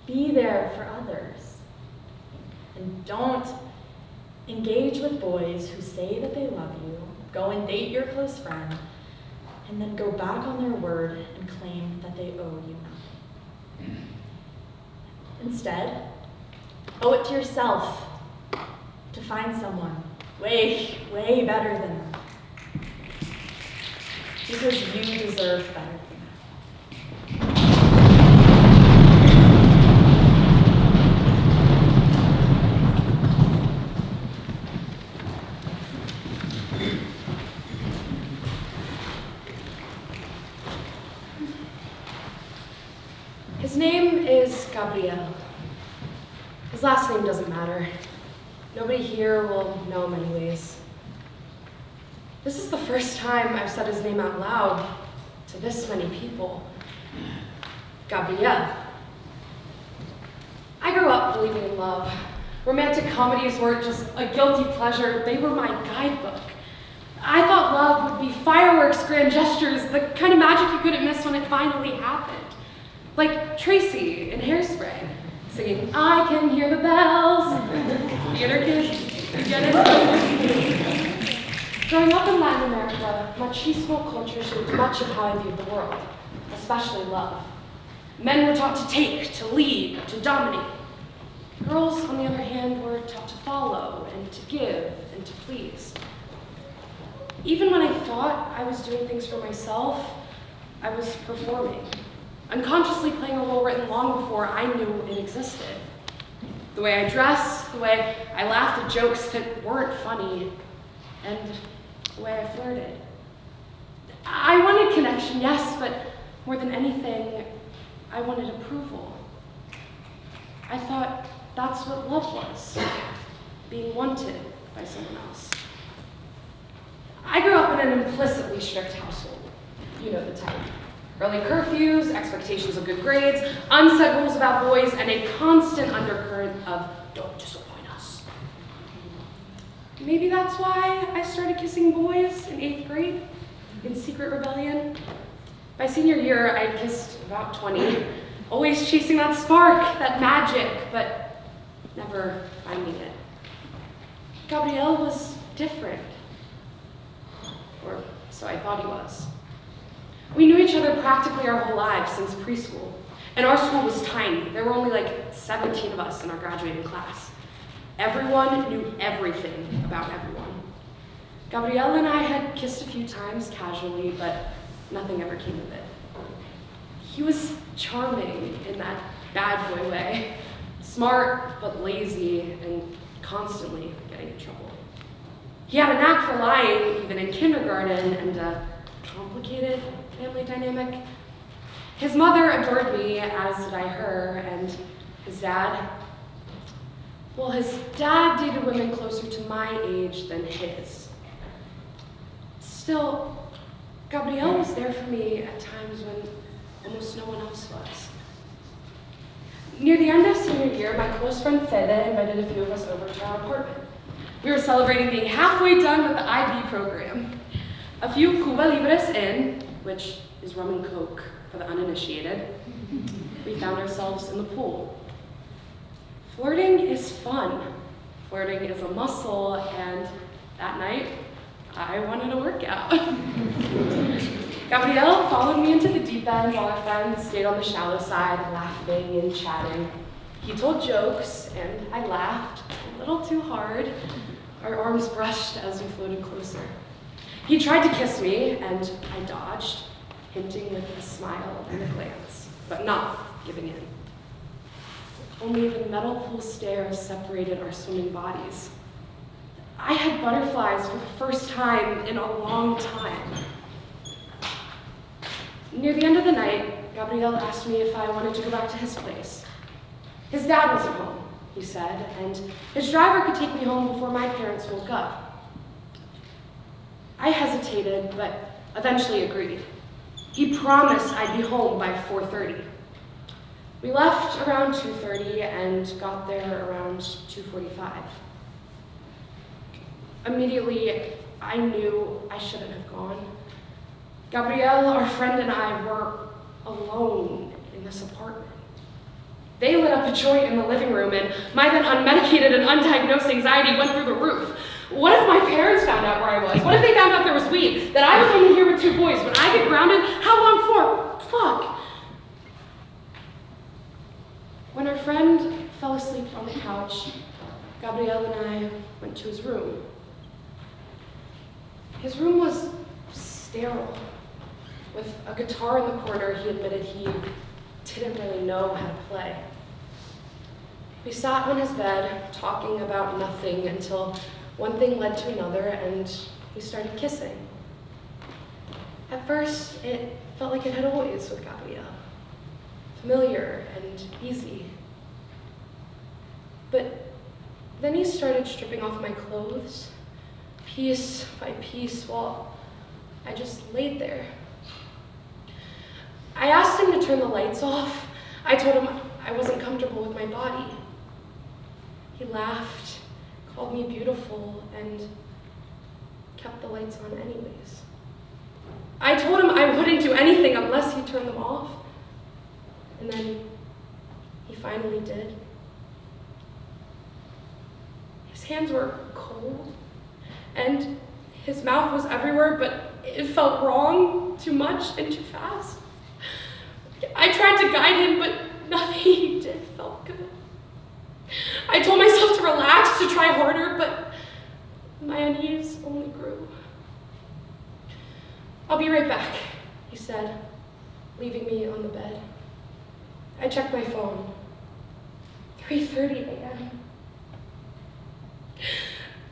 Be there for others. And don't engage with boys who say that they love you, go and date your close friend, and then go back on their word and claim that they owe you nothing. Instead, owe it to yourself to find someone way, way better than them. Because you deserve better than that. His name is Gabriel. His last name doesn't matter. Nobody here will know him anyways. This is the first time I've said his name out loud to this many people. Gabriel. I grew up believing in love. Romantic comedies weren't just a guilty pleasure, they were my guidebook. I thought love would be fireworks, grand gestures, the kind of magic you couldn't miss when it finally happened. Like Tracy in Hairspray, singing, "I can hear the bells." Theater kids, you get it? Growing up in Latin America, machismo culture shaped much of how I viewed the world, especially love. Men were taught to take, to lead, to dominate. Girls, on the other hand, were taught to follow and to give and to please. Even when I thought I was doing things for myself, I was performing, unconsciously playing a role written long before I knew it existed. The way I dressed, the way I laughed at jokes that weren't funny, and the way I flirted. I wanted connection, yes, but more than anything, I wanted approval. I thought that's what love was, being wanted by someone else. I grew up in an implicitly strict household. You know the type. Early curfews, expectations of good grades, unsaid rules about boys, and a constant undercurrent of "don't disappoint us." Maybe that's why I started kissing boys in 8th grade, in secret rebellion. By senior year, I kissed about 20, always chasing that spark, that magic, but never finding it. Gabriel was different, or so I thought he was. We knew each other practically our whole lives since preschool, and our school was tiny. There were only like 17 of us in our graduating class. Everyone knew everything about everyone. Gabriel and I had kissed a few times casually, but nothing ever came of it. He was charming in that bad boy way, smart but lazy and constantly getting in trouble. He had a knack for lying even in kindergarten and a complicated family dynamic. His mother adored me, as did I her, and his dad, well, his dad dated women closer to my age than his. Still, Gabriel was there for me at times when almost no one else was. Near the end of senior year, my close friend Fede invited a few of us over to our apartment. We were celebrating being halfway done with the IB program. A few Cuba Libres in, which is rum and coke for the uninitiated, we found ourselves in the pool. Flirting is fun. Flirting is a muscle, and that night, I wanted a workout. Gabriel followed me into the deep end while our friends stayed on the shallow side, laughing and chatting. He told jokes, and I laughed a little too hard. Our arms brushed as we floated closer. He tried to kiss me, and I dodged, hinting with a smile and a glance, but not giving in. Only the metal pool stairs separated our swimming bodies. I had butterflies for the first time in a long time. Near the end of the night, Gabriel asked me if I wanted to go back to his place. His dad wasn't home, he said, and his driver could take me home before my parents woke up. I hesitated, but eventually agreed. He promised I'd be home by 4:30. We left around 2:30 and got there around 2:45. Immediately, I knew I shouldn't have gone. Gabriel, our friend, and I were alone in this apartment. They lit up a joint in the living room, and my then unmedicated and undiagnosed anxiety went through the roof. What if my parents found out where I was? What if they found out there was weed? That I was only here with 2 boys? When I get grounded, how long for? Fuck. When our friend fell asleep on the couch, Gabriel and I went to his room. His room was sterile. With a guitar in the corner, he admitted he didn't really know how to play. We sat on his bed, talking about nothing until one thing led to another, and we started kissing. At first, it felt like it had always with Gabriel. Familiar and easy. But then he started stripping off my clothes, piece by piece, while I just laid there. I asked him to turn the lights off. I told him I wasn't comfortable with my body. He laughed, called me beautiful, and kept the lights on anyways. I told him I wouldn't do anything unless he turned them off. And then he finally did. His hands were cold, and his mouth was everywhere, but it felt wrong, too much, and too fast. I tried to guide him, but nothing he did felt good. I told myself to relax, to try harder, but my unease only grew. "I'll be right back," he said, leaving me on the bed. I checked my phone. 3:30 a.m.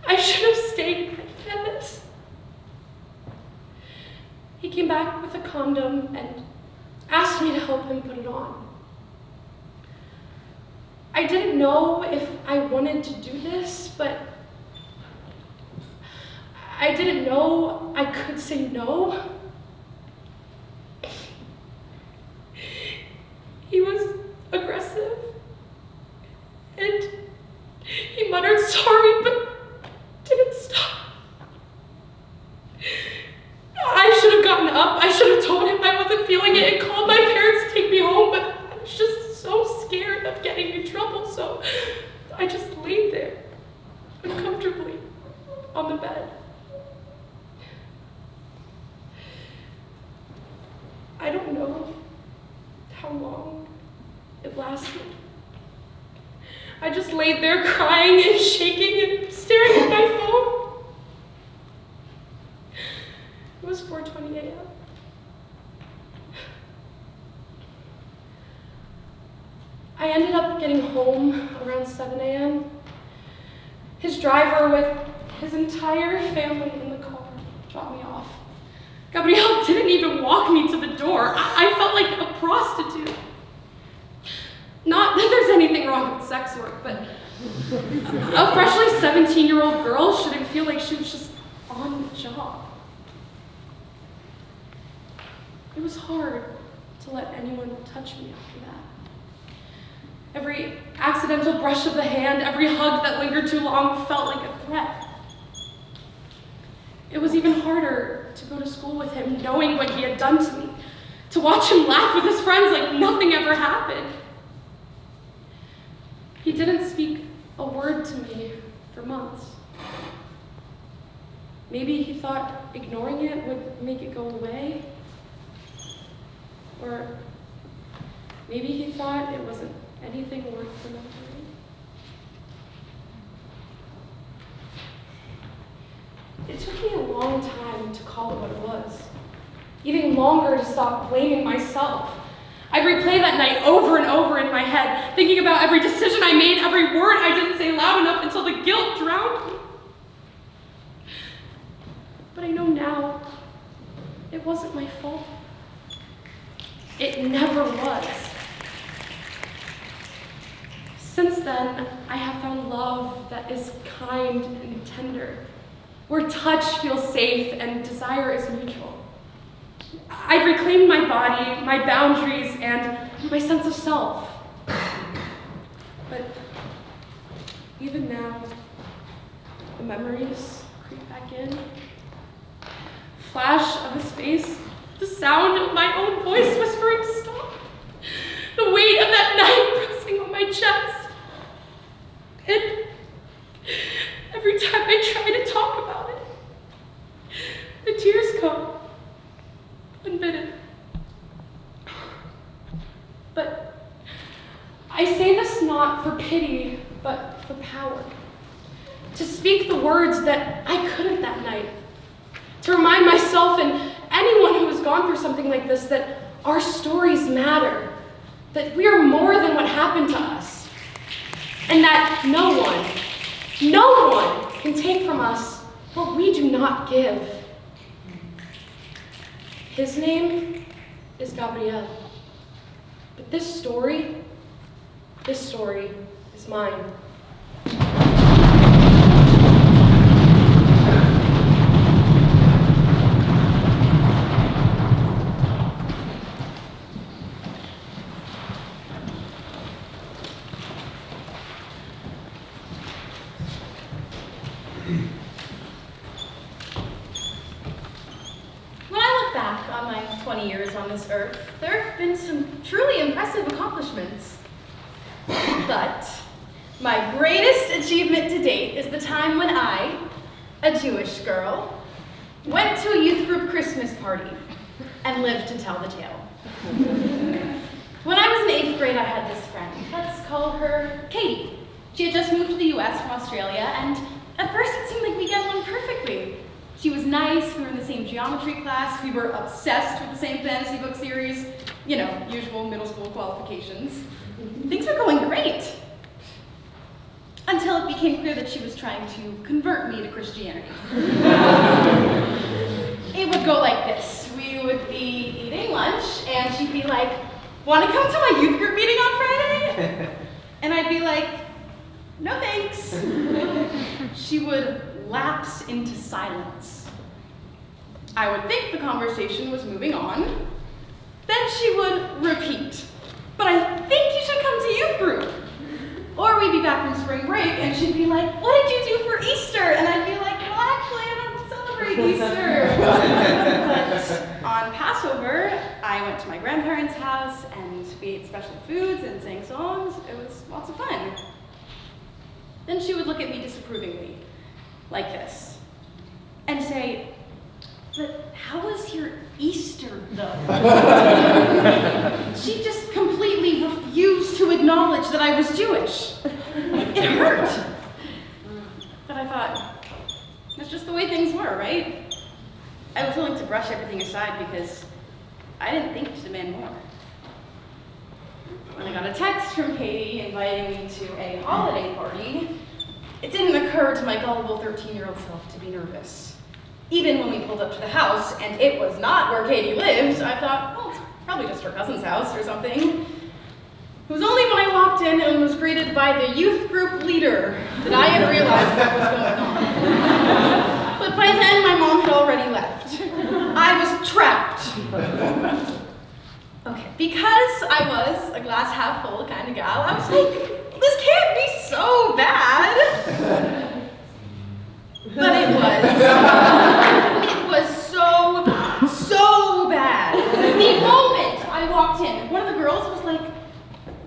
I should have stayed and fed this. He came back with a condom and asked me to help him put it on. I didn't know if I wanted to do this, but I didn't know I could say no. He was aggressive, and he muttered sorry, but didn't any trouble, so I just laid there, uncomfortably, on the bed. I don't know how long it lasted. I just laid there crying and shaking and staring at my phone. It was 4:20 a.m. I ended up getting home around 7 a.m. His driver with his entire family in the car dropped me off. Gabrielle didn't even walk me to the door. I felt like a prostitute. Not that there's anything wrong with sex work, but a freshly 17-year-old girl shouldn't feel like she was just on the job. It was hard to let anyone touch me after that. Every accidental brush of the hand, every hug that lingered too long felt like a threat. It was even harder to go to school with him, knowing what he had done to me, to watch him laugh with his friends like nothing ever happened. He didn't speak a word to me for months. Maybe he thought ignoring it would make it go away. Or maybe he thought it wasn't anything worth remembering. It took me a long time to call it what it was. Even longer to stop blaming myself. I'd replay that night over and over in my head, thinking about every decision I made, every word I didn't say loud enough until the guilt drowned me. But I know now, it wasn't my fault. It never was. Since then, I have found love that is kind and tender, where touch feels safe and desire is mutual. I've reclaimed my body, my boundaries, and my sense of self. But even now, the memories creep back in. Flash of his face, the sound of my own voice whispering stop, the weight of that knife pressing on my chest. And every time I try to talk about it, the tears come, unbidden. But I say this not for pity, but for power. To speak the words that I couldn't that night. To remind myself and anyone who has gone through something like this that our stories matter. That we are more than what happened to us. And that no one can take from us what we do not give. His name is Gabrielle. But this story is mine. When I look back on my 20 years on this earth, there have been some truly impressive accomplishments. But my greatest achievement to date is the time when I, a Jewish girl, went to a youth group Christmas party and lived to tell the tale. When I was in 8th grade, I had this friend. Let's call her Katie. She had just moved to the US from Australia, and at first it seemed like we get along perfectly. She was nice, we were in the same geometry class, we were obsessed with the same fantasy book series, you know, usual middle school qualifications. Things were going great. Until it became clear that she was trying to convert me to Christianity. It would go like this. We would be eating lunch, and she'd be like, "Want to come to my youth group meeting on Friday?" And I'd be like, "No thanks." She would lapse into silence. I would think the conversation was moving on. Then she would repeat, "But I think you should come to youth group." Or we'd be back from spring break and she'd be like, "What did you do for Easter?" And I'd be like, "Well, actually, I don't celebrate Easter." But on Passover, I went to my grandparents' house and we ate special foods and sang songs. It was lots of fun. Then she would look at me disapprovingly, like this, and say, "But how was your Easter, though?" She just completely refused to acknowledge that I was Jewish. It hurt. But I thought, that's just the way things were, right? I was willing to brush everything aside because I didn't think to demand more. When I got a text from Katie inviting me to a holiday party, it didn't occur to my gullible 13-year-old self to be nervous. Even when we pulled up to the house and it was not where Katie lived, I thought, well, it's probably just her cousin's house or something. It was only when I walked in and was greeted by the youth group leader that I had realized what was going on. But by then, my mom had already left. I was trapped. Okay, because I was a glass half full kind of gal, I was like, this can't be so bad. But it was. It was so bad. The moment I walked in, one of the girls was like,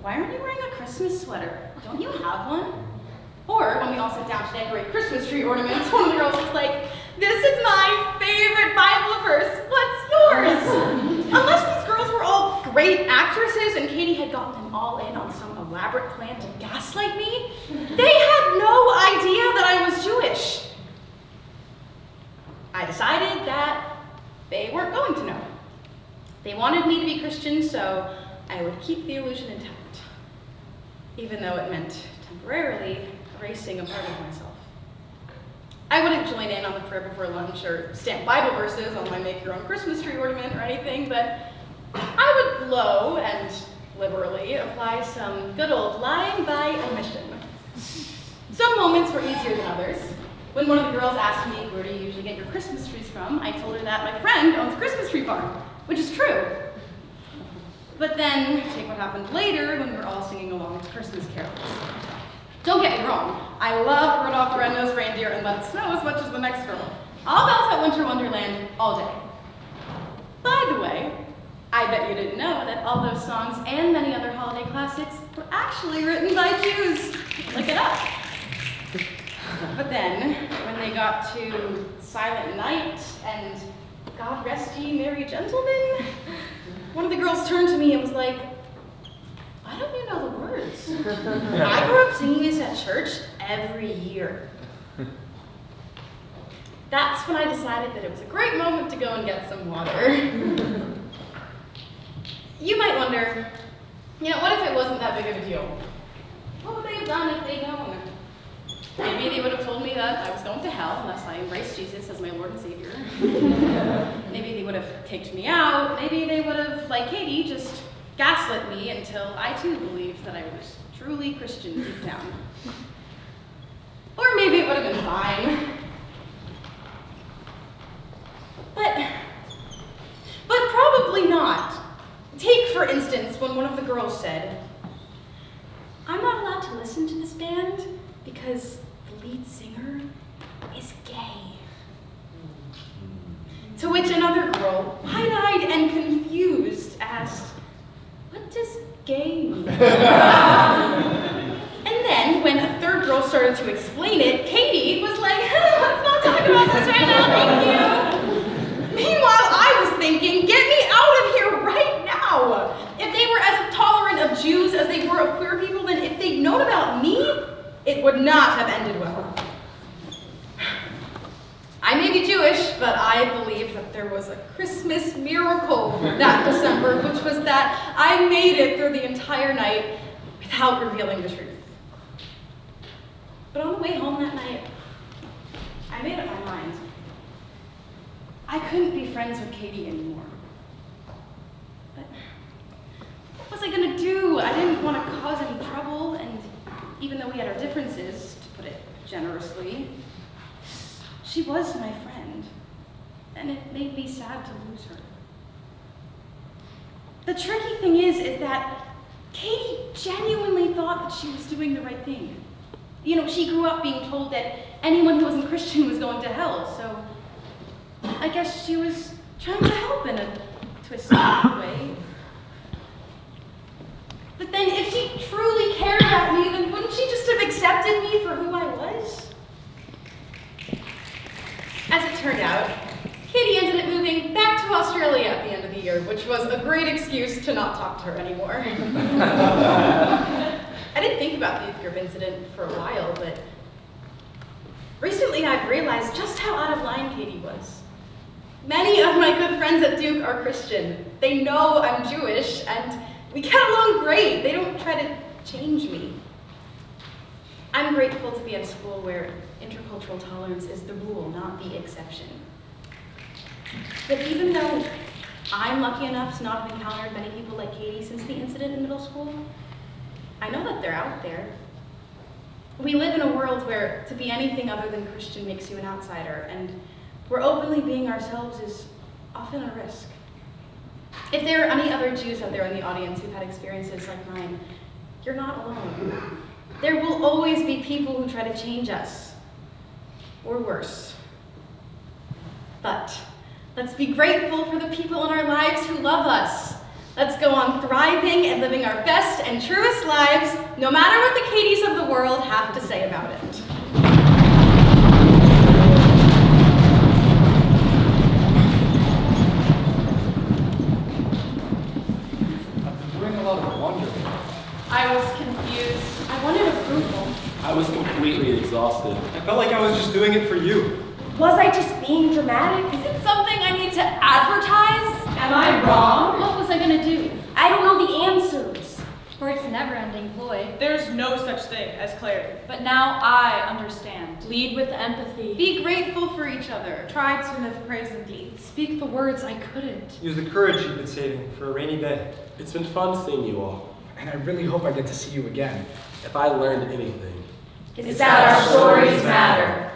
"Why aren't you wearing a Christmas sweater? Don't you have one?" Or when we all sat down to decorate Christmas tree ornaments, one of the girls was like, "This is my favorite Bible verse. What's yours?" Unless these girls were all great actresses and Katie had gotten them all in on some elaborate plan to gaslight me, they had no idea that I was Jewish. I decided that they weren't going to know. They wanted me to be Christian, so I would keep the illusion intact, even though it meant temporarily erasing a part of myself. I wouldn't join in on the prayer before lunch or stamp Bible verses on my make-your-own Christmas tree ornament or anything, but I would low and liberally apply some good old lying by omission. Some moments were easier than others. When one of the girls asked me, "Where do you usually get your Christmas trees from?" I told her that my friend owns a Christmas tree farm, which is true. But then, take what happened later when we're all singing along to Christmas carols. Don't get me wrong, I love Rudolph the Red-Nosed Reindeer and Let It Snow as much as the next girl. I'll bounce at Winter Wonderland all day. By the way, I bet you didn't know that all those songs and many other holiday classics were actually written by Jews. Look it up. But then, when they got to Silent Night and God Rest Ye Merry Gentlemen, one of the girls turned to me and was like, "Why don't you know the words? I grew up singing this at church every year." That's when I decided that it was a great moment to go and get some water. You might wonder, what if it wasn't that big of a deal? What would they have done if they'd known? Maybe they would have told me that I was going to hell unless I embraced Jesus as my Lord and Savior. Maybe they would have kicked me out. Maybe they would have, like Katie, just gaslit me until I too believed that I was truly Christian deep down. Or maybe it would have been fine. But probably not. Take, for instance, when one of the girls said, "I'm not allowed to listen to this band because the lead singer is gay." To which another girl, wide-eyed and confused, asked, "What does gay mean?" And then, when a third girl started to explain it, Katie was like, "Let's not talk about this right now, thank you." Meanwhile, I was thinking, get me out of here right now. If they were as tolerant of Jews as they were of queer people, then if they'd known about me, it would not have ended well. I may be Jewish, but I believe that there was a Christmas miracle that December, which was that I made it through the entire night without revealing the truth. But on the way home that night, I made up my mind. I couldn't be friends with Katie anymore. But what was I gonna do? I didn't want to cause any trouble, and even though we had our differences, to put it generously, she was my friend, and it made me sad to lose her. The tricky thing is that Katie genuinely thought that she was doing the right thing. She grew up being told that anyone who wasn't Christian was going to hell, so I guess she was trying to help to twisted way. But then if she truly cared about me, then wouldn't she just have accepted me for who I was? As it turned out, Katie ended up moving back to Australia at the end of the year, which was a great excuse to not talk to her anymore. I didn't think about the youth group incident for a while, but recently I've realized just how out of line Katie was. Many of my good friends at Duke are Christian. They know I'm Jewish, and we get along great. They don't try to change me. I'm grateful to be at a school where intercultural tolerance is the rule, not the exception. But even though I'm lucky enough to not have encountered many people like Katie since the incident in middle school, I know that they're out there. We live in a world where to be anything other than Christian makes you an outsider, and where openly being ourselves is often a risk. If there are any other Jews out there in the audience who've had experiences like mine, you're not alone. There will always be people who try to change us, or worse. But let's be grateful for the people in our lives who love us. Let's go on thriving and living our best and truest lives, no matter what the Katies of the world have to say about it. I've been doing a lot of wondering. I was confused. I wanted approval. I was completely exhausted. I felt like I was just doing it for you. Was I just being dramatic? Is it something I need to advertise? Am I wrong? What was I gonna do? I don't know the answers. For it's a never-ending ploy. There's no such thing as clarity. But now I understand. Lead with empathy. Be grateful for each other. Try to live praise and deeds. Speak the words I couldn't. Use the courage you've been saving for a rainy day. It's been fun seeing you all. And I really hope I get to see you again. If I learned anything, It's that our stories matter.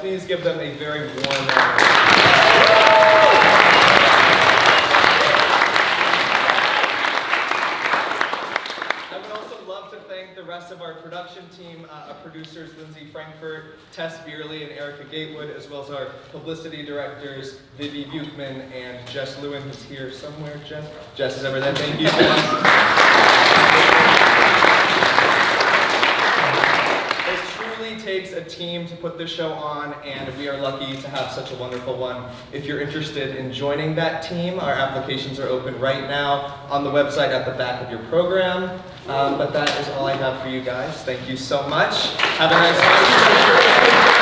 Please give them a very warm round. I would also love to thank the rest of our production team, producers Lindsay Frankfurt, Tess Beerley, and Erica Gatewood, as well as our publicity directors, Vivi Buchman and Jess Lewin, who's here somewhere. Jess is over there. Thank you so much. Takes a team to put this show on, and we are lucky to have such a wonderful one. If you're interested in joining that team, our applications are open right now on the website at the back of your program. But that is all I have for you guys. Thank you so much. Have a nice night.